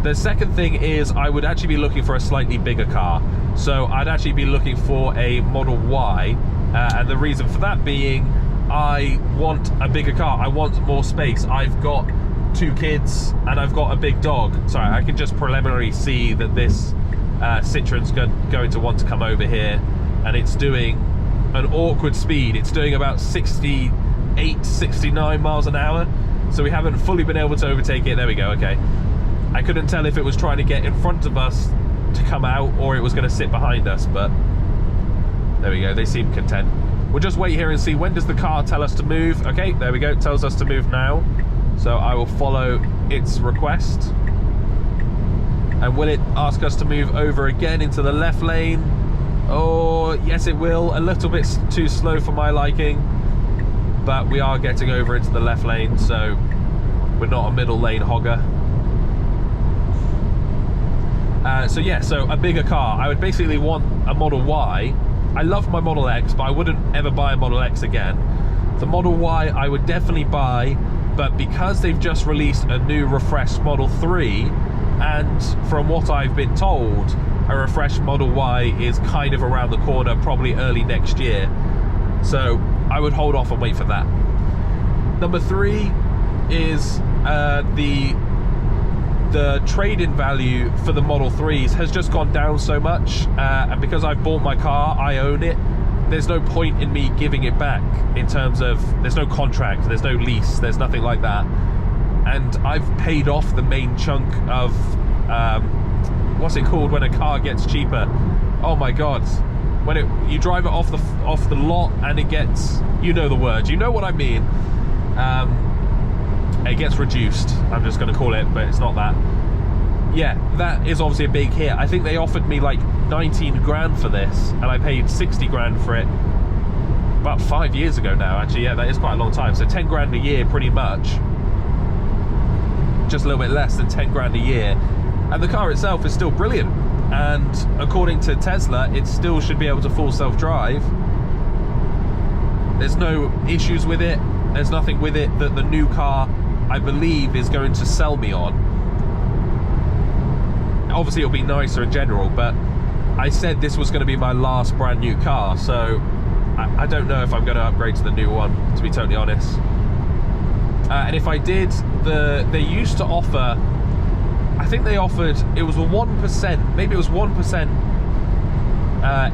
The second thing is I would actually be looking for a slightly bigger car. So I'd actually be looking for a Model Y, and the reason for that being, I want a bigger car. I want more space. I've got 2 kids and I've got a big dog. Sorry, I can just preliminarily see that this Citroen's going to want to come over here, and it's doing an awkward speed. It's doing about 68, 69 miles an hour. So we haven't fully been able to overtake it. There we go, okay. I couldn't tell if it was trying to get in front of us to come out, or it was going to sit behind us, but there we go, they seem content. We'll just wait here and see, when does the car tell us to move? Okay, there we go, it tells us to move now. So I will follow its request. And will it ask us to move over again into the left lane? Oh, yes it will. A little bit too slow for my liking, but we are getting over into the left lane, so we're not a middle lane hogger. So yeah, so a bigger car. I would basically want a Model Y. I love my Model X, but I wouldn't ever buy a Model X again. The Model Y I would definitely buy, but because they've just released a new refreshed Model 3, and from what I've been told, a refreshed Model Y is kind of around the corner, probably early next year. So I would hold off and wait for that. Number 3 is the trade-in value for the Model 3s has just gone down so much, and because I've bought my car, I own it. There's no point in me giving it back in terms of, there's no contract, there's no lease, there's nothing like that. And I've paid off the main chunk of, what's it called when a car gets cheaper? Oh my God. When you drive it off the lot and it gets, you know the word, you know what I mean. It gets reduced, I'm just going to call it, but it's not that. Yeah, that is obviously a big hit. I think they offered me like 19 grand for this, and I paid 60 grand for it about 5 years ago now, actually. Yeah, that is quite a long time. So 10 grand a year, pretty much. Just a little bit less than 10 grand a year. And the car itself is still brilliant. And according to Tesla, it still should be able to full self-drive. There's no issues with it. There's nothing with it that the new car, I believe, is going to sell me on. Obviously it'll be nicer in general, but I said this was going to be my last brand new car, so I don't know if I'm going to upgrade to the new one, to be totally honest. And if I did, they used to offer, I think they offered, it was a 1%, maybe it was 1%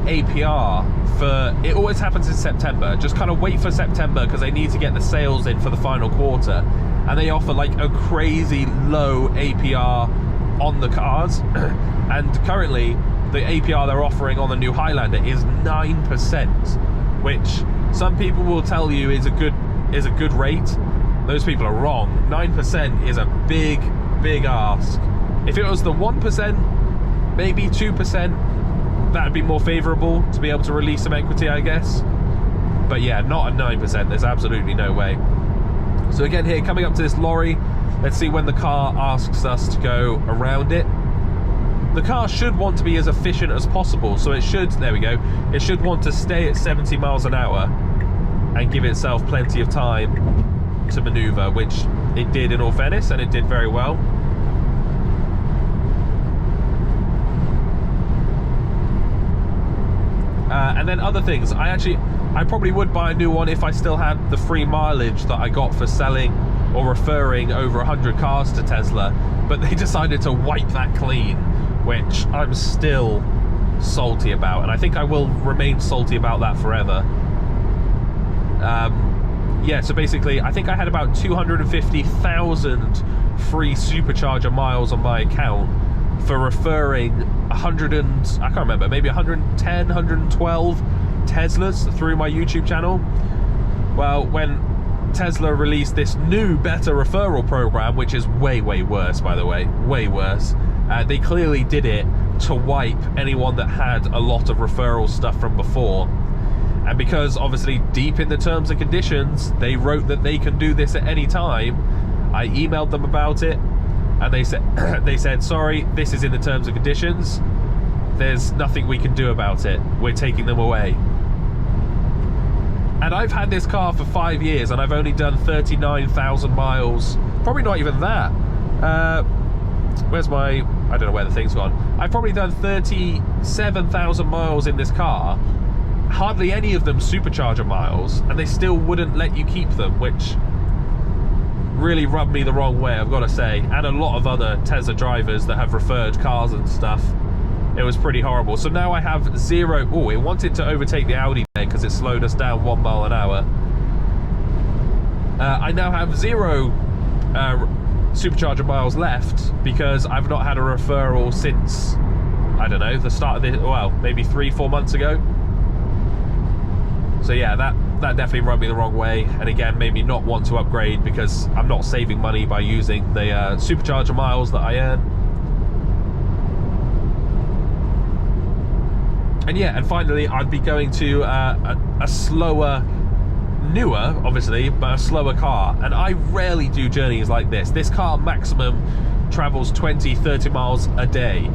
APR for, it always happens in September. Just kind of wait for September because they need to get the sales in for the final quarter, and they offer like a crazy low APR on the cars. And currently the APR they're offering on the new Highlander is 9%, which some people will tell you is a good rate. Those people are wrong. 9% is a big ask. If it was the 1%, maybe 2%, that'd be more favorable to be able to release some equity, I guess. But yeah, not at 9%. There's absolutely no way. So again, here coming up to this lorry, let's see when the car asks us to go around it. The car should want to be as efficient as possible, so it should, there we go, it should want to stay at 70 miles an hour and give itself plenty of time to maneuver, which it did in all fairness, and it did very well. And then other things, I probably would buy a new one if I still had the free mileage that I got for selling or referring over 100 cars to Tesla, but they decided to wipe that clean, which I'm still salty about, and I think I will remain salty about that forever. Yeah, so basically I think I had about 250,000 free supercharger miles on my account for referring 100 and, I can't remember, maybe 110, 112 Teslas through my YouTube channel. Well, when Tesla released this new, better referral program, which is way worse, by the way, way worse, they clearly did it to wipe anyone that had a lot of referral stuff from before. And because obviously deep in the terms and conditions they wrote that they can do this at any time, I emailed them about it, and they said sorry, this is in the terms and conditions, there's nothing we can do about it, we're taking them away. And I've had this car for 5 years and I've only done 39,000 miles, probably not even that. Where's my, I don't know where the thing's gone. I've probably done 37,000 miles in this car, hardly any of them supercharger miles, and they still wouldn't let you keep them, which really rubbed me the wrong way, I've got to say. And a lot of other Tesla drivers that have referred cars and stuff, it was pretty horrible. So now I have zero. Oh, it wanted to overtake the Audi there because it slowed us down 1 mile an hour. I now have zero supercharger miles left because I've not had a referral since, I don't know, the start of this, well, maybe 3-4 months ago. So yeah, that definitely rubbed me the wrong way, and again made me not want to upgrade because I'm not saving money by using the supercharger miles that I earn. And yeah, and finally I'd be going to a slower, newer obviously, but a slower car. And I rarely do journeys like this. This car maximum travels 20-30 miles a day.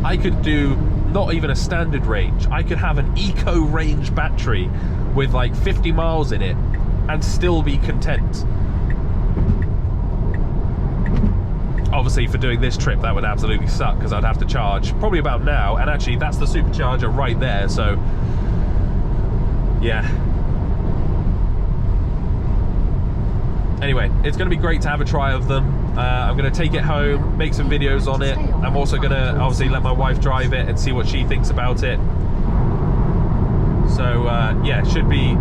I could do not even a standard range. I could have an eco range battery with like 50 miles in it and still be content. Obviously for doing this trip that would absolutely suck because I'd have to charge probably about now, and actually that's the supercharger right there, so yeah. Anyway, it's going to be great to have a try of them. I'm going to take it home, make some videos on it. I'm also going to obviously let my wife drive it and see what she thinks about it. So yeah, should be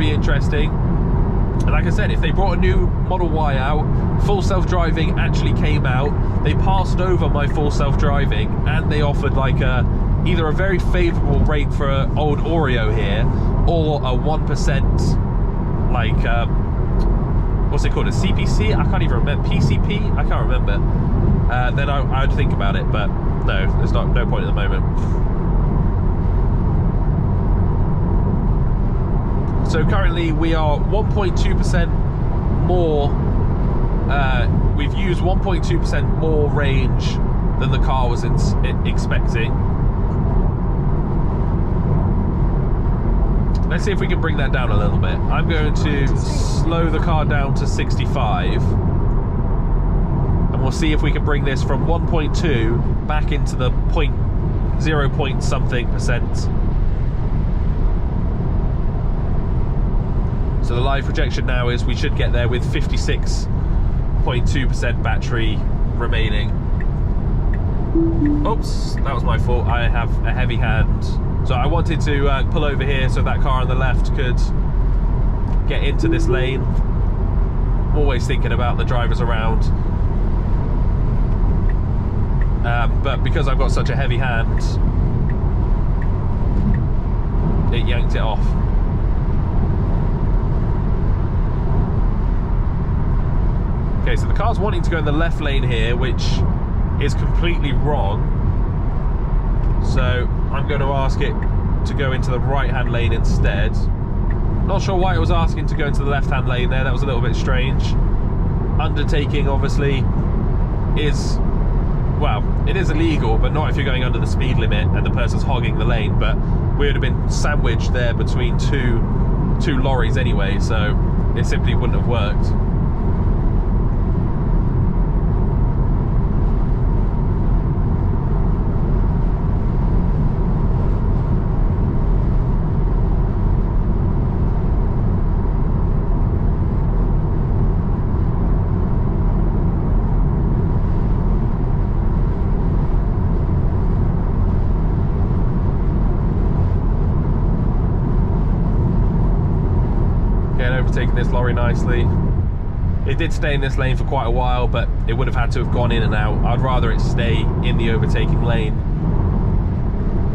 interesting. And like I said, if they brought a new Model Y out, full self-driving actually came out, they passed over my full self-driving, and they offered like either a very favourable rate for an old Oreo here, or a 1% like what's it called, a CPC? I can't even remember. PCP? I can't remember. Then I'd think about it, but no, there's no point at the moment. So currently we are 1.2% more, we've used 1.2% more range than the car was expecting. Let's see if we can bring that down a little bit. I'm going to slow the car down to 65. And we'll see if we can bring this from 1.2 back into the 0 point something percent. So the live projection now is we should get there with 56.2% battery remaining. Oops, that was my fault. I have a heavy hand. So I wanted to pull over here so that car on the left could get into this lane. I'm always thinking about the drivers around. But because I've got such a heavy hand, it yanked it off. Okay, so the car's wanting to go in the left lane here, which is completely wrong. So I'm going to ask it to go into the right-hand lane instead. Not sure why it was asking to go into the left-hand lane there. That was a little bit strange. Undertaking, obviously, is, well, it is illegal, but not if you're going under the speed limit and the person's hogging the lane. But we would have been sandwiched there between two lorries anyway, so it simply wouldn't have worked. Overtaking this lorry nicely. It did stay in this lane for quite a while, but it would have had to have gone in and out. I'd rather it stay in the overtaking lane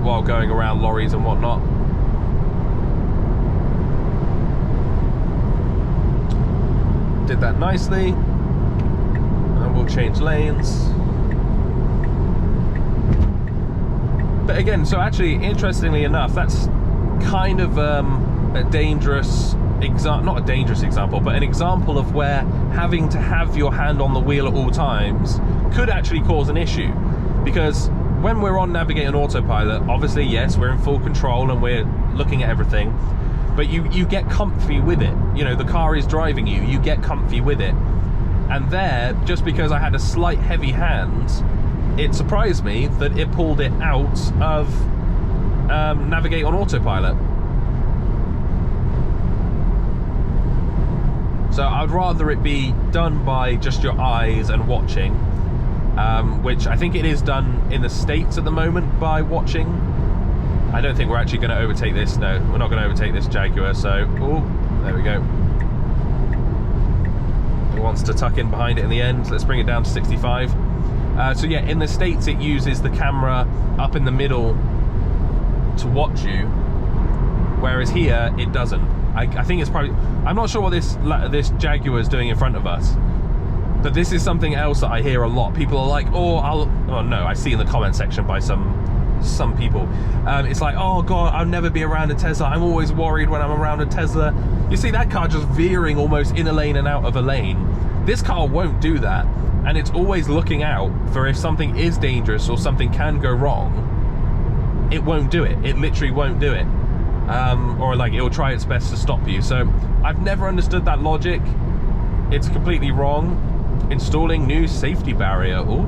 while going around lorries and whatnot. Did that nicely, and we'll change lanes. But again, so actually, interestingly enough, that's kind of a dangerous not a dangerous example, but an example of where having to have your hand on the wheel at all times could actually cause an issue. Because when we're on Navigate on Autopilot, obviously, yes, we're in full control and we're looking at everything, but you get comfy with it. You know, the car is driving you, you get comfy with it. And there, just because I had a slight heavy hand, it surprised me that it pulled it out of Navigate on Autopilot. So I'd rather it be done by just your eyes and watching, which I think it is done in the States at the moment by watching. I don't think we're actually going to overtake this. No, we're not going to overtake this Jaguar. So, oh, there we go. It wants to tuck in behind it in the end. Let's bring it down to 65. So yeah, in the States it uses the camera up in the middle to watch you, whereas here it doesn't. I think it's probably, I'm not sure what this Jaguar is doing in front of us, but this is something else that I hear a lot. People are like, oh no, I see in the comment section by some people, it's like, oh god, I'll never be around a Tesla, I'm always worried when I'm around a Tesla. You see that car just veering almost in a lane and out of a lane. This car won't do that, and it's always looking out for if something is dangerous or something can go wrong. It won't do it. It literally won't do it. Or like it'll try its best to stop you. So I've never understood that logic. It's completely wrong. Installing new safety barrier. Ooh.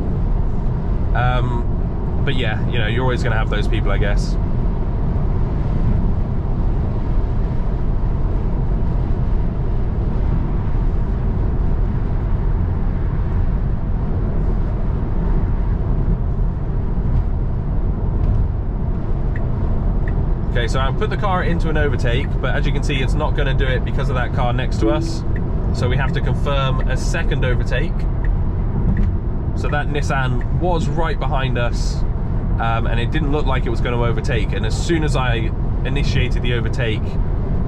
But yeah, you know, you're always going to have those people, I guess. Okay, so I've put the car into an overtake, but as you can see, it's not going to do it because of that car next to us. So we have to confirm a second overtake. So that Nissan was right behind us, and it didn't look like it was going to overtake. And as soon as I initiated the overtake,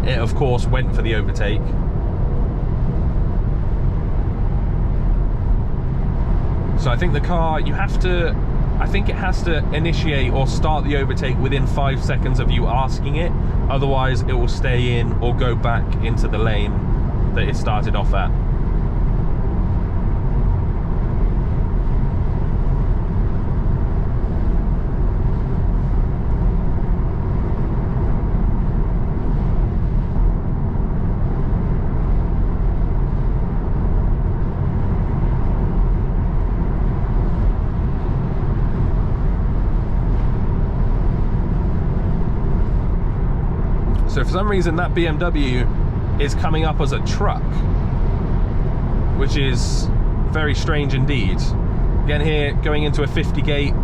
it of course went for the overtake. So I think the car, I think it has to initiate or start the overtake within 5 seconds of you asking it. Otherwise, it will stay in or go back into the lane that it started off at. So for some reason that BMW is coming up as a truck, which is very strange indeed. Again here, going into a 50 gate,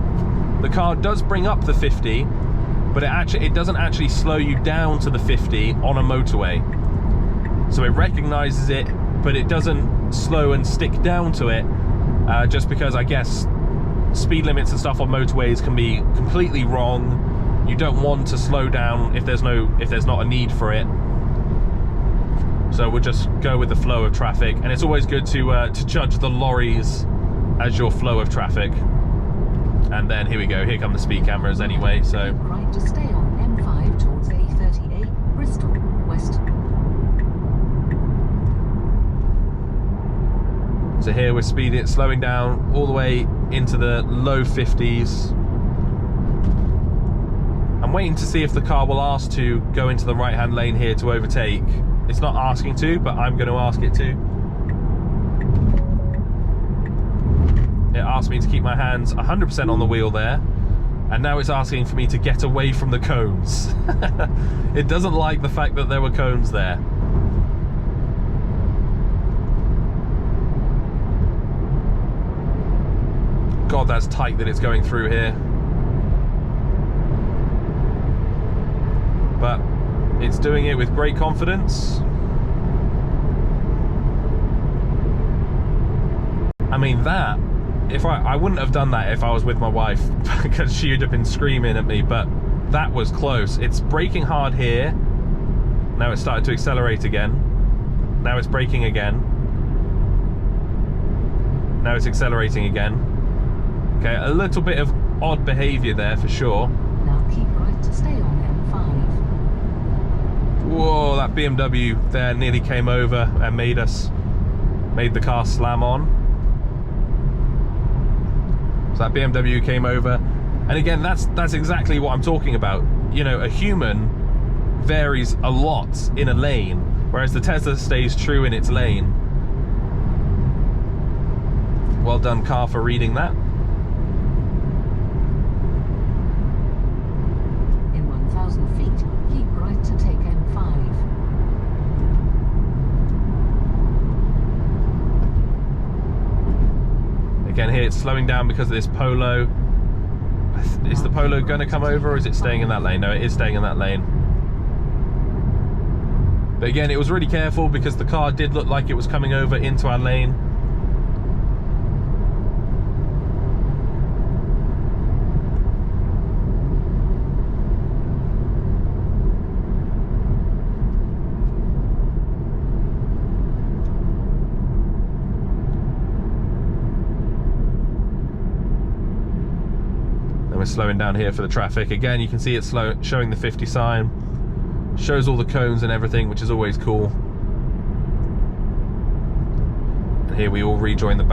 the car does bring up the 50, but it doesn't actually slow you down to the 50 on a motorway. So it recognizes it, but it doesn't slow and stick down to it, just because I guess speed limits and stuff on motorways can be completely wrong. You don't want to slow down if there's not a need for it. So we'll just go with the flow of traffic, and it's always good to judge the lorries as your flow of traffic. And then here we go. Here come the speed cameras anyway. So Right to stay on M5 towards A38, Bristol West. So here we're slowing down all the way into the low 50s. I'm waiting to see if the car will ask to go into the right-hand lane here to overtake. It's not asking to, but I'm going to ask it to. It asked me to keep my hands 100% on the wheel there, and now it's asking for me to get away from the cones. It doesn't like the fact that there were cones there. God, that's tight that it's going through here. But it's doing it with great confidence. I mean, that, if I wouldn't have done that if I was with my wife, because she would have been screaming at me, but that was close. It's braking hard here. Now it's started to accelerate again. Now it's braking again. Now it's accelerating again. Okay, a little bit of odd behavior there for sure. Now keep right to stay on M5. Whoa, that BMW there nearly came over and made the car slam on. So that BMW came over, and again, that's exactly what I'm talking about. You know, a human varies a lot in a lane, whereas the Tesla stays true in its lane. Well done, car, for reading that. In 1,000 feet, keep right to take M5. Again, here it's slowing down because of this Polo. Is the Polo going to come over, or is it staying in that lane? No, it is staying in that lane. But again, it was really careful because the car did look like it was coming over into our lane. We're slowing down here for the traffic. Again, you can see it's showing the 50 sign, shows all the cones and everything, which is always cool. And here we all rejoin the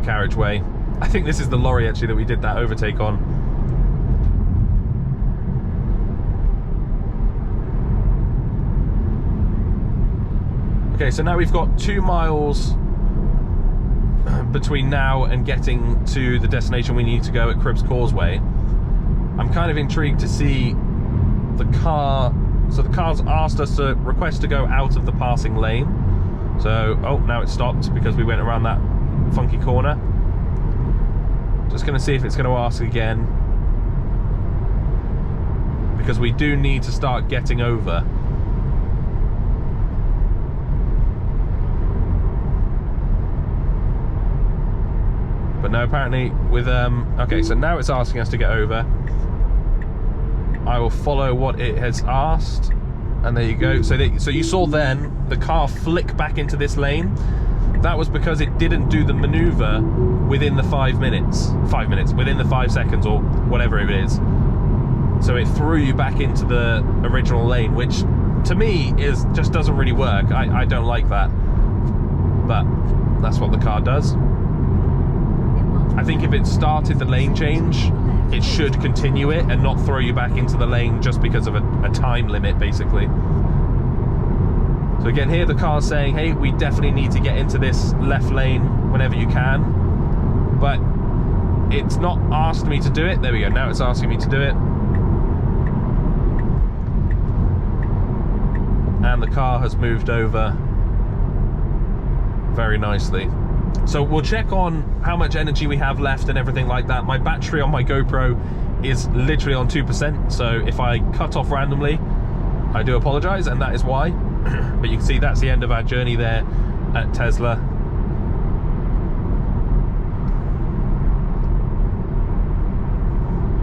carriageway. I think this is the lorry actually that we did that overtake on. Okay, so now we've got 2 miles between now and getting to the destination we need to go at Cribbs Causeway, I'm kind of intrigued to see the car. So the car's asked us to request to go out of the passing lane. So, oh, now it stopped because we went around that funky corner. Just going to see if it's going to ask again, because we do need to start getting over. But no, apparently with okay, so now it's asking us to get over. I will follow what it has asked, and there you go. So you saw then the car flick back into this lane. That was because it didn't do the maneuver within the 5 minutes, within the 5 seconds or whatever it is. So it threw you back into the original lane, which to me just doesn't really work. I don't like that, but that's what the car does. I think if it started the lane change, it should continue it and not throw you back into the lane just because of a time limit, basically. So again, here the car's saying, hey, we definitely need to get into this left lane whenever you can. But it's not asked me to do it. There we go, now it's asking me to do it. And the car has moved over very nicely. So we'll check on how much energy we have left and everything like that. My battery on my GoPro is literally on 2%, so if I cut off randomly, I do apologize, and that is why. But you can see that's the end of our journey there at Tesla.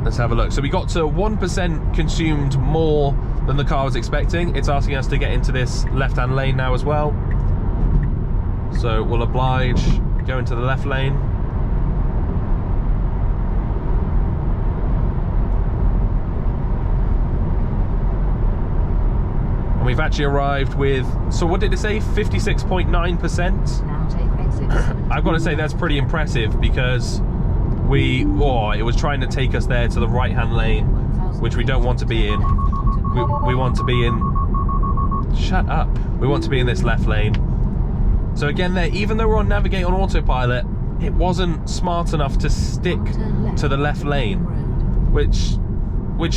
Let's have a look. So we got to 1% consumed more than the car was expecting. It's asking us to get into this left-hand lane now as well. So we'll oblige, go into the left lane. And we've actually arrived with, so what did it say, 56.9%? Now take exit. I've got to say that's pretty impressive, because it was trying to take us there to the right-hand lane, which we don't want to be in. We want to be in, shut up, we want to be in this left lane. So again there, even though we're on Navigate on Autopilot, it wasn't smart enough to stick to the left lane, which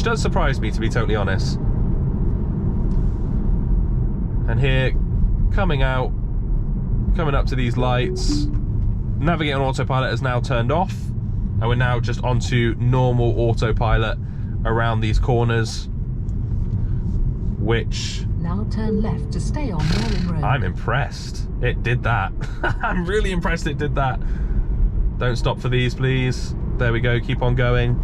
does surprise me, to be totally honest. And here, coming up to these lights, Navigate on Autopilot is now turned off, and we're now just onto normal autopilot around these corners, which... Now turn left to stay on Merlin Road. I'm impressed. It did that. I'm really impressed it did that. Don't stop for these, please. There we go, keep on going.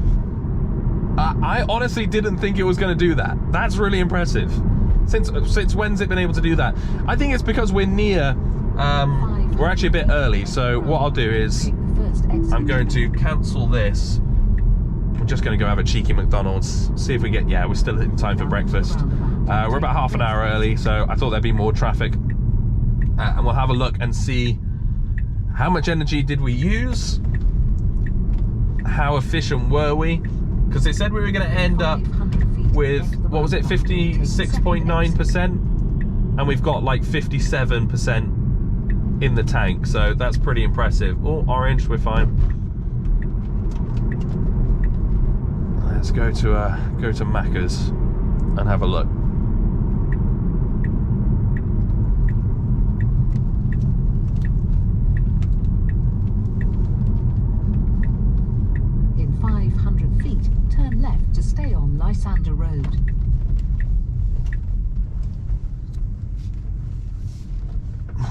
I honestly didn't think it was going to do that. That's really impressive. Since when's it been able to do that? I think it's because we're near, we're actually a bit early, so what I'll do is I'm going to cancel this. We're just going to go have a cheeky McDonald's, see if we get, yeah, we're still in time for breakfast. We're about half an hour early, so I thought there'd be more traffic. And we'll have a look and see how much energy did we use, how efficient were we, because they said we were going to end up with, what was it, 56.9%, and we've got like 57% in the tank, so that's pretty impressive. Oh, orange, we're fine. Let's go to Macca's and have a look. In 500 feet, turn left to stay on Lysander Road.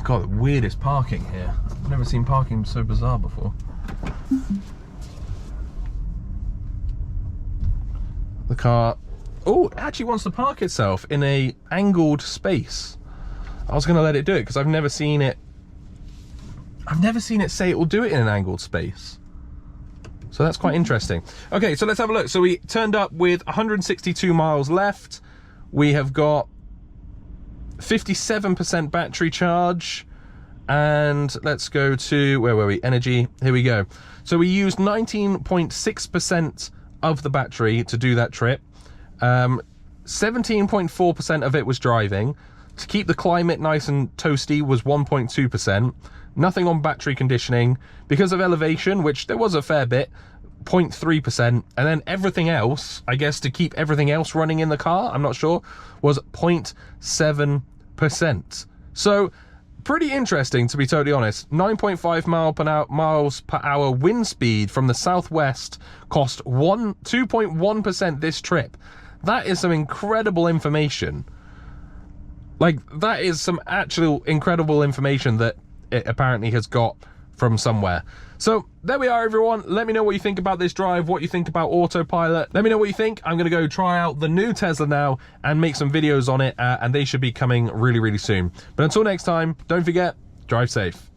God, the weirdest parking here. I've never seen parking so bizarre before. The car, oh, it actually wants to park itself in a angled space. I was going to let it do it because I've never seen it say it will do it in an angled space. So that's quite interesting. Okay, so let's have a look. So we turned up with 162 miles left. We have got 57% battery charge, and let's go to, where were we? Energy, here we go. So we used 19.6% of the battery to do that trip. 17.4% of it was driving, To keep the climate nice and toasty was 1.2%. Nothing on battery conditioning. Because of elevation, which there was a fair bit, 0.3%. And then everything else, I guess to keep everything else running in the car, I'm not sure, was 0.7%. So pretty interesting, to be totally honest. 9.5 miles per hour wind speed from the southwest cost 2.1% this trip. That is some incredible information. Like, that is some actual incredible information that it apparently has got from somewhere. So there we are, everyone. Let me know what you think about this drive, what you think about Autopilot. Let me know what you think. I'm going to go try out the new Tesla now and make some videos on it, and they should be coming really, really soon. But until next time, don't forget, drive safe.